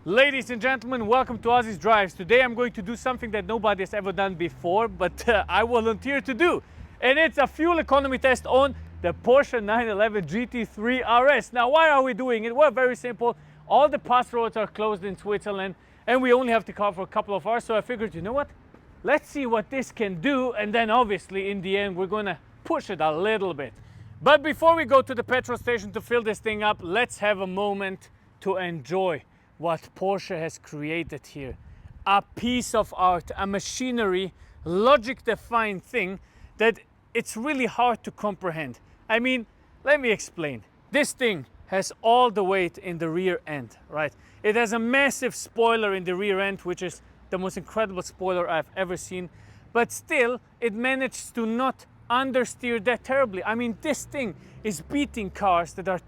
Ladies and gentlemen, welcome to Ozzy's Drives. Today I'm going to do something that nobody has ever done before, but I volunteer to do. And it's a fuel economy test on the Porsche 911 GT3 RS. Now, why are we doing it? Well, very simple. All the pass roads are closed in Switzerland, and we only have the car for a couple of hours. So I figured, you know what? Let's see what this can do. And then obviously, in the end, we're going to push it a little bit. But before we go to the petrol station to fill this thing up, let's have a moment to enjoy what Porsche has created here. A piece of art, a machinery, logic-defined thing that it's really hard to comprehend. I mean, let me explain. This thing has all the weight in the rear end, right? It has a massive spoiler in the rear end, which is the most incredible spoiler I've ever seen. But still, it managed to not understeer that terribly. I mean, this thing is beating cars that are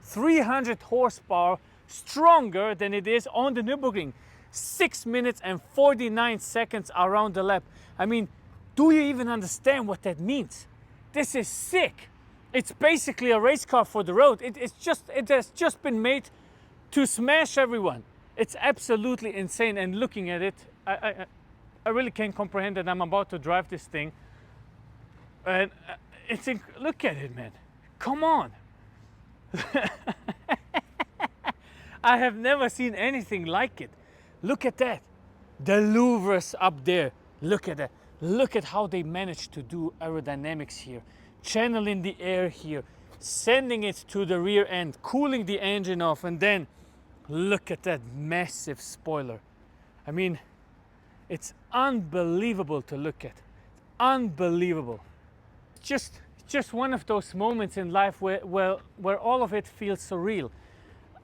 300 horsepower stronger than it is on the Nürburgring. 6 minutes and 49 seconds around the lap. I mean, do you even understand what that means? This is sick. It's basically a race car for the road. It has just been made to smash everyone. It's absolutely insane. And looking at it, I really can't comprehend that I'm about to drive this thing. And look at it, man. Come on. I have never seen anything like it. Look at that. The louvers up there. Look at that. Look at how they managed to do aerodynamics here. Channeling the air here. Sending it to the rear end. Cooling the engine off. And then look at that massive spoiler. I mean, it's unbelievable to look at. Unbelievable. It's just one of those moments in life where all of it feels surreal.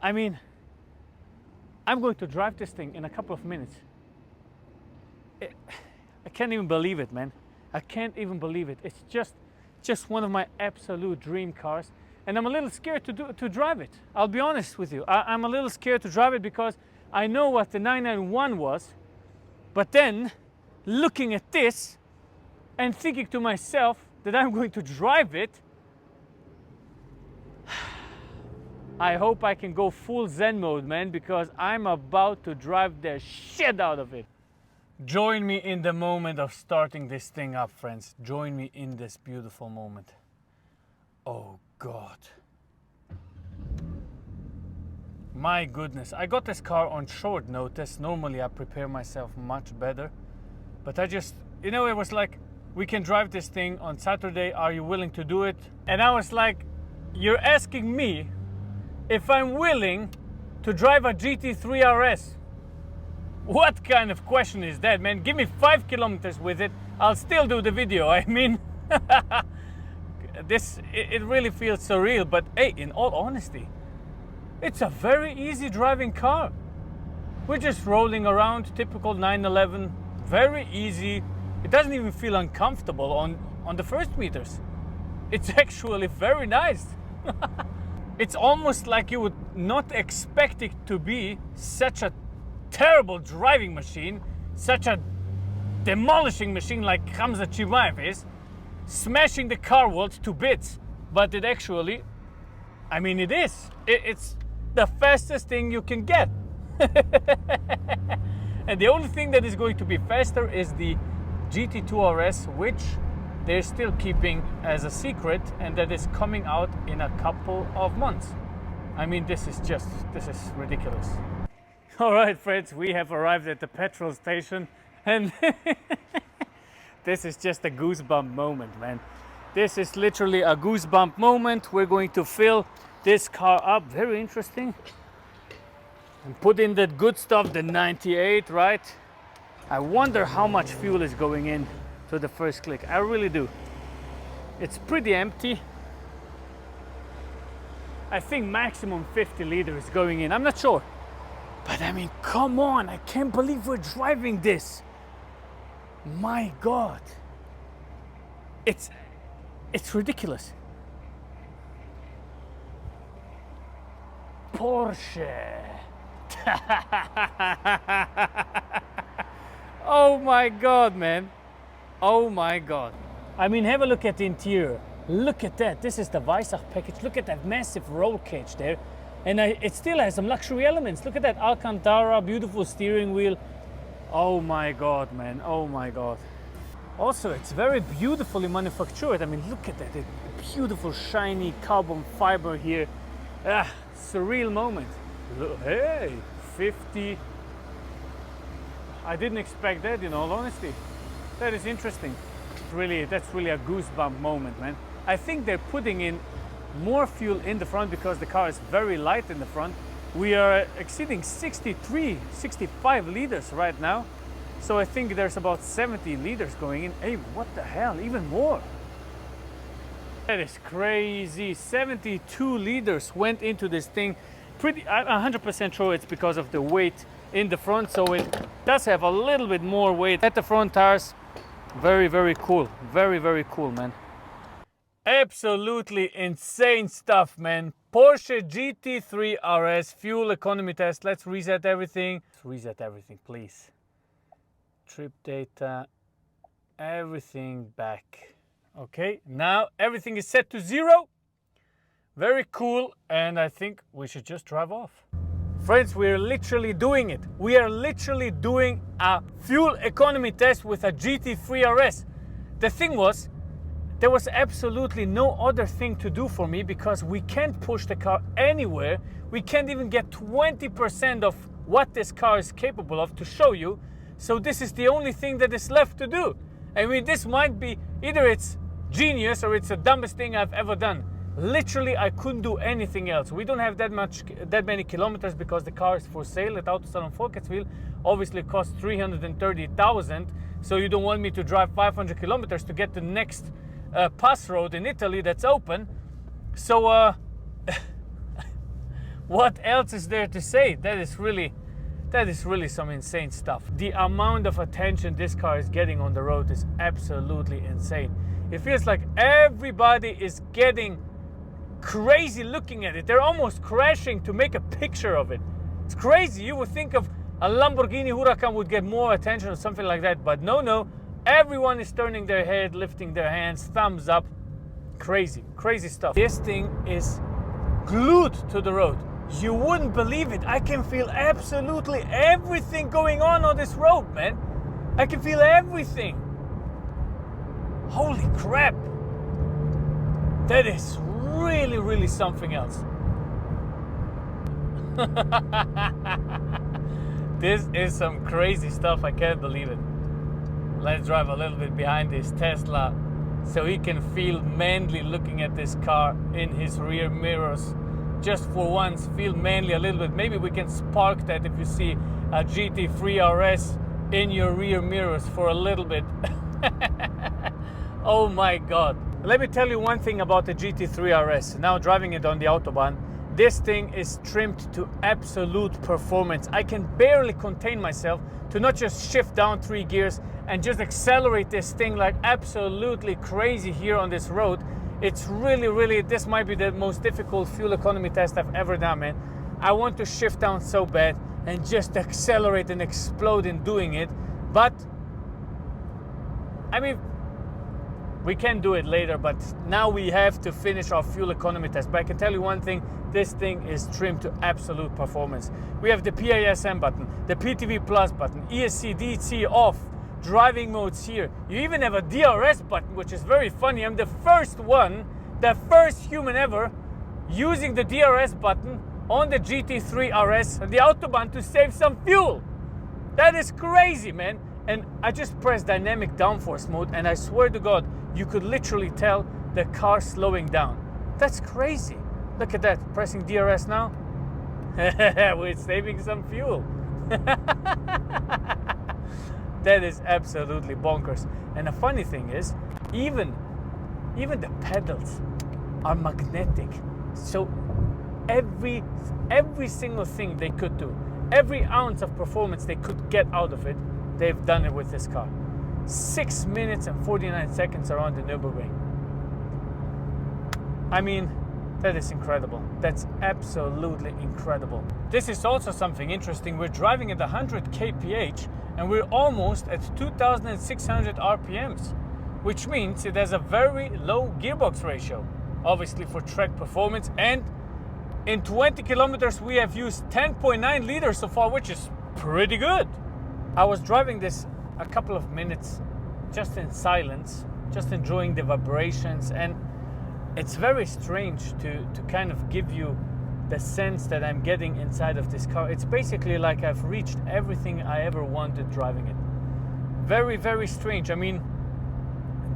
I mean, I'm going to drive this thing in a couple of minutes. I can't even believe it, man. I can't even believe it. It's just one of my absolute dream cars. And I'm a little scared to drive it. I'll be honest with you. I'm a little scared to drive it because I know what the 991 was. But then, looking at this and thinking to myself that I'm going to drive it, I hope I can go full Zen mode, man, because I'm about to drive the shit out of it. Join me in the moment of starting this thing up, friends. Join me in this beautiful moment. Oh, God. My goodness. I got this car on short notice. Normally, I prepare myself much better. But I just, you know, it was like, we can drive this thing on Saturday. Are you willing to do it? And I was like, you're asking me if I'm willing to drive a GT3 RS. What kind of question is that, man? Give me 5 kilometers with it, I'll still do the video. I mean, it really feels surreal, but hey, in all honesty, it's a very easy driving car. We're just rolling around, typical 911, very easy. It doesn't even feel uncomfortable on the first meters. It's actually very nice. It's almost like you would not expect it to be such a terrible driving machine, such a demolishing machine like Hamza Chimaev is, smashing the car world to bits. But it actually, I mean, it is. It's the fastest thing you can get. And the only thing that is going to be faster is the GT2 RS, which they're still keeping as a secret, and that is coming out in a couple of months. I mean, this is ridiculous. All right, friends, we have arrived at the petrol station, and this is just a goosebump moment, man. This is literally a goosebump moment. We're going to fill this car up, very interesting, and put in that good stuff, the 98, right? I wonder how much fuel is going in to the first click. I really do. It's pretty empty. I think maximum 50 liters going in. I'm not sure. But I mean, come on. I can't believe we're driving this. My God. It's ridiculous. Porsche. Oh my God, man. Oh my God. I mean, have a look at the interior. Look at that. This is the Weissach package. Look at that massive roll cage there. And it still has some luxury elements. Look at that Alcantara, beautiful steering wheel. Oh my God, man, oh my God. Also, it's very beautifully manufactured. I mean, look at that, beautiful shiny carbon fiber here. Ah, surreal moment. Look, hey, 50. I didn't expect that, in all honesty. That is interesting. Really, that's really a goosebump moment, man. I think they're putting in more fuel in the front because the car is very light in the front. We are exceeding 65 liters right now. So I think there's about 70 liters going in. Hey, what the hell, even more. That is crazy. 72 liters went into this thing. I'm 100% sure it's because of the weight in the front. So it does have a little bit more weight at the front tires. Very, very cool. Very, very cool, man. Absolutely insane stuff, man. Porsche GT3 RS fuel economy test. Let's reset everything. Let's reset everything, please. Trip data, everything back. Okay, now everything is set to 0. Very cool, and I think we should just drive off. Friends, we're literally doing it. We are literally doing a fuel economy test with a GT3 RS. The thing was, there was absolutely no other thing to do for me because we can't push the car anywhere. We can't even get 20% of what this car is capable of to show you. So this is the only thing that is left to do. I mean, this might be, either it's genius or it's the dumbest thing I've ever done. Literally, I couldn't do anything else. We don't have that many kilometers because the car is for sale at AutoSalon Volkswagen. Obviously, it costs 330,000. So you don't want me to drive 500 kilometers to get the next pass road in Italy that's open. So what else is there to say? That is really some insane stuff. The amount of attention this car is getting on the road is absolutely insane. It feels like everybody is getting crazy looking at it. They're almost crashing to make a picture of it. It's crazy. You would think of a Lamborghini Huracan would get more attention or something like that, but no. Everyone is turning their head, lifting their hands, thumbs up. Crazy, crazy stuff. This thing is glued to the road. You wouldn't believe it. I can feel absolutely everything going on this road, man. I can feel everything. Holy crap. That is really, really something else. This is some crazy stuff. I can't believe it. Let's drive a little bit behind this Tesla so he can feel manly looking at this car in his rear mirrors. Just for once, feel manly a little bit. Maybe we can spark that if you see a GT3 RS in your rear mirrors for a little bit. Oh my God. Let me tell you one thing about the GT3 RS. Now driving it on the Autobahn, this thing is trimmed to absolute performance. I can barely contain myself to not just shift down 3 gears and just accelerate this thing like absolutely crazy here on this road. It's really, this might be the most difficult fuel economy test I've ever done, man. I want to shift down so bad and just accelerate and explode in doing it. But, I mean, we can do it later, but now we have to finish our fuel economy test. But I can tell you one thing, this thing is trimmed to absolute performance. We have the PASM button, the PTV Plus button, ESC, DC off, driving modes here. You even have a DRS button, which is very funny. I'm the first human ever using the DRS button on the GT3 RS and the Autobahn to save some fuel. That is crazy, man. And I just pressed dynamic downforce mode and I swear to God, you could literally tell the car slowing down. That's crazy. Look at that, pressing DRS now. We're saving some fuel. That is absolutely bonkers. And the funny thing is, even the pedals are magnetic. So every single thing they could do, every ounce of performance they could get out of it, they've done it with this car. 6 minutes and 49 seconds around the Nürburgring. I mean, that is incredible. That's absolutely incredible. This is also something interesting. We're driving at 100 kph and we're almost at 2,600 RPMs, which means it has a very low gearbox ratio, obviously for track performance, and In 20 kilometers, we have used 10.9 liters so far, which is pretty good. I was driving this a couple of minutes just in silence, just enjoying the vibrations, and it's very strange to kind of give you the sense that I'm getting inside of this car. It's basically like I've reached everything I ever wanted driving it. Very, very strange. I mean,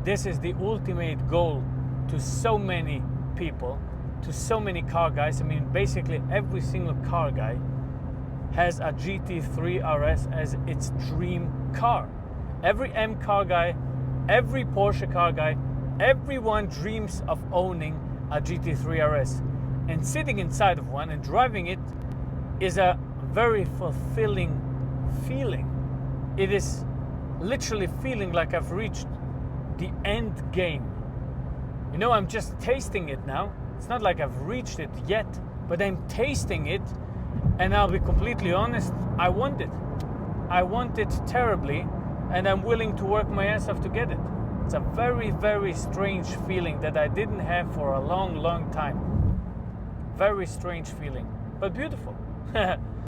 this is the ultimate goal to so many people, to so many car guys. I mean, basically every single car guy has a GT3 RS as its dream car. Every M car guy, every Porsche car guy, everyone dreams of owning a GT3 RS. And sitting inside of one and driving it is a very fulfilling feeling. It is literally feeling like I've reached the end game. You know, I'm just tasting it now. It's not like I've reached it yet, but I'm tasting it, and I'll be completely honest, I want it. I want it terribly, and I'm willing to work my ass off to get it. It's a very, very strange feeling that I didn't have for a long, long time. Very strange feeling, but beautiful.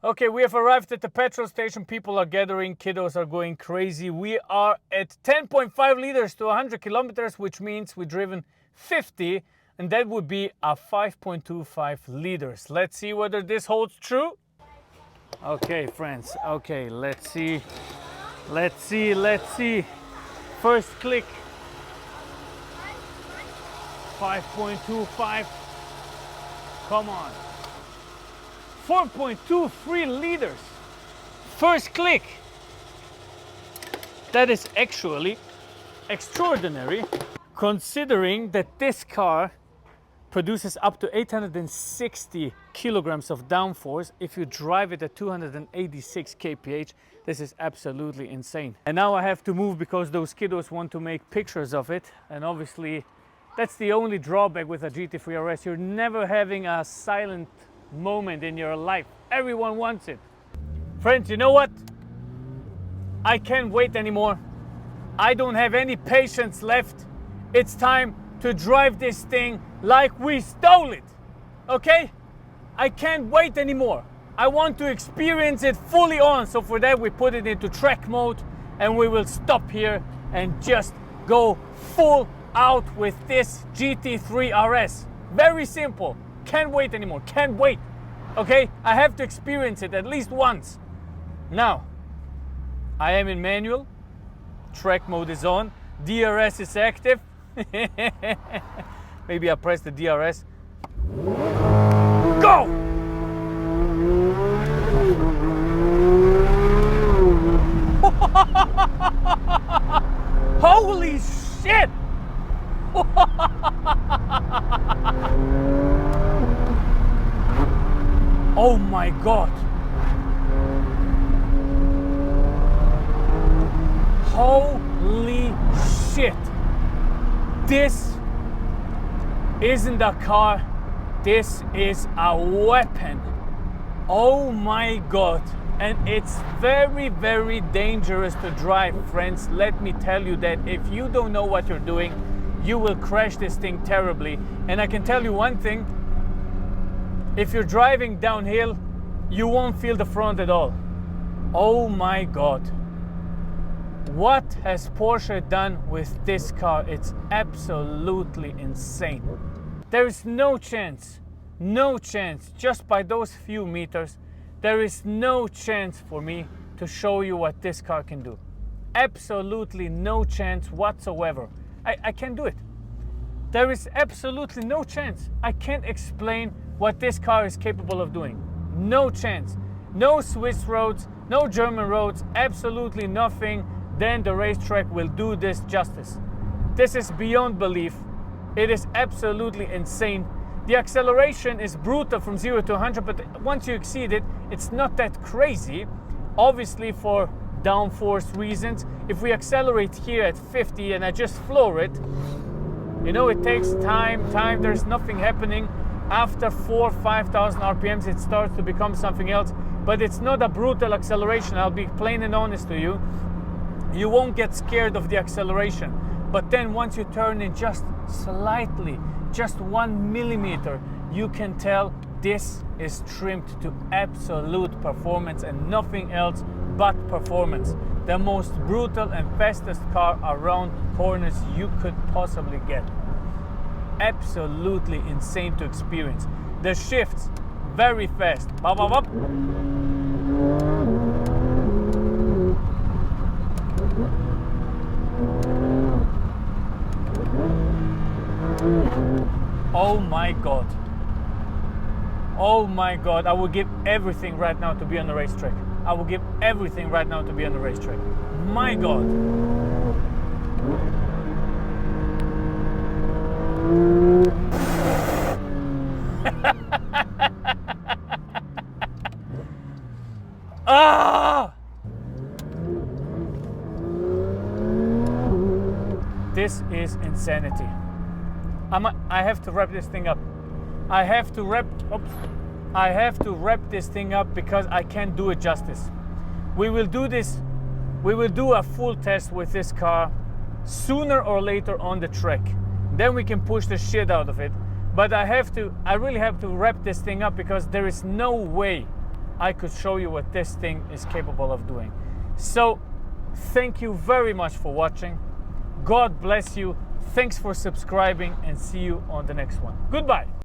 Okay, we have arrived at the petrol station. People are gathering, kiddos are going crazy. We are at 10.5 liters to 100 kilometers, which means we've driven 50, and that would be a 5.25 liters. Let's see whether this holds true. Okay, friends, okay, let's see. First click. 5.25. Come on. 4.23 liters. First click. That is actually extraordinary, considering that this car produces up to 860 kilograms of downforce. If you drive it at 286 kph, this is absolutely insane. And now I have to move because those kiddos want to make pictures of it, and obviously that's the only drawback with a GT3 RS. You're never having a silent moment in your life. Everyone wants it. Friends, you know what? I can't wait anymore. I don't have any patience left. It's time to drive this thing like we stole it. Okay? I can't wait anymore. I want to experience it fully on. So for that, we put it into track mode, and we will stop here and just go full out with this GT3 RS. Very simple. Can't wait anymore. Can't wait. Okay? I have to experience it at least once. Now, I am in manual. Track mode is on. DRS is active. Maybe I press the DRS. Go! Holy shit! Oh my God. Holy shit. This isn't a car, this is a weapon. Oh my God. And it's very, very dangerous to drive, friends. Let me tell you that if you don't know what you're doing, you will crash this thing terribly. And I can tell you one thing, if you're driving downhill, you won't feel the front at all. Oh my God. What has Porsche done with this car? It's absolutely insane. There is no chance, just by those few meters, there is no chance for me to show you what this car can do. Absolutely no chance whatsoever. I can't do it. There is absolutely no chance. I can't explain what this car is capable of doing. No chance. No Swiss roads, no German roads, absolutely nothing. Then the racetrack will do this justice. This is beyond belief. It is absolutely insane. The acceleration is brutal from 0 to 100, but once you exceed it, it's not that crazy. Obviously for downforce reasons, if we accelerate here at 50 and I just floor it, you know, it takes time, there's nothing happening. After 4,000-5,000 RPMs, it starts to become something else, but it's not a brutal acceleration. I'll be plain and honest to you. You won't get scared of the acceleration, but then once you turn in just slightly, just 1 millimeter, you can tell This is trimmed to absolute performance and nothing else but performance. The most brutal and fastest car around corners you could possibly get. Absolutely insane to experience. The shifts, very fast. Bop, bop, bop. Oh my God. Oh my God, I would give everything right now to be on the racetrack. I would give everything right now to be on the racetrack. My God. Ah! This is insanity. I have to wrap this thing up. I have to wrap this thing up because I can't do it justice. We will do this. We will do a full test with this car sooner or later on the track. Then we can push the shit out of it. But I really have to wrap this thing up because there is no way I could show you what this thing is capable of doing. So thank you very much for watching. God bless you. Thanks for subscribing and see you on the next one. Goodbye.